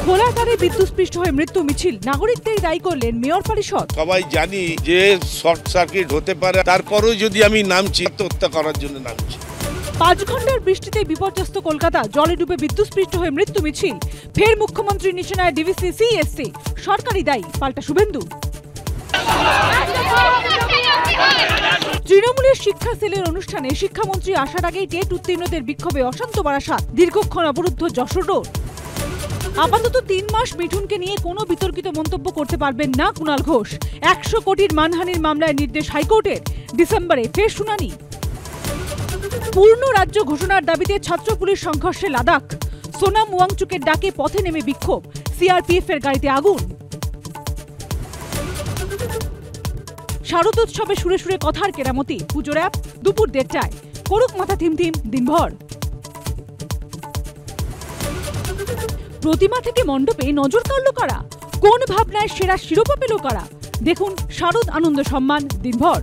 খোলা তারে বিদ্যুৎস্পৃষ্ট হয়ে মৃত্যু মিছিল, নাগরিকদের দায়ী করলেন মেয়র পরিষদ। সবাই জানি যে শর্ট সার্কিট হতে পারে, তারপরেও যদি আমি নামছি আত্মহত্যা করার জন্য নামছি। 5 ঘন্টার বৃষ্টিতে বিপর্যস্ত কলকাতা, জলে ডুবে বিদ্যুৎস্পৃষ্ট হয়ে মৃত্যু মিছিল। ফের মুখ্যমন্ত্রীর নিশানায় ডিভিসি সিএসসি, সরকারি দায়ী, পাল্টা শুভেন্দু। তৃণমূলের শিক্ষা সেলের অনুষ্ঠানে শিক্ষামন্ত্রী আসার আগেই টেট উত্তীর্ণদের বিক্ষোভে অশান্ত বারাসাত, দীর্ঘক্ষণ অবরুদ্ধ যশোর রোড। আপাতত 3 মাস মিঠুনকে নিয়ে কোনো বিতর্কিত মন্তব্য করতে পারবেন না কুণাল ঘোষ। 100 কোটির মানহানির মামলায় নির্দেশ হাইকোর্টের, ডিসেম্বরে ফের শুনানি। পূর্ণ রাজ্য ঘোষণার দাবিতে ছাত্র পুলিশ সংঘর্ষে লাদাখ, সোনাম ওয়াংচুকের ডাকে পথে নেমে বিক্ষোভ, সিআরপিএফ এর গাড়িতে আগুন। শারদোৎসবে সুরে সুরে কথার কেরামতি, পুজোর অ্যাপ দুপুর 1:30টায়, করুক মাথা থিমথিম দিনভর। প্রতিমা থেকে মণ্ডপে নজর কাড়ল কারা? কোন ভাবনায় সেরা শিরোপা পেল কারা? দেখুন শারদ আনন্দ সম্মান দিনভর।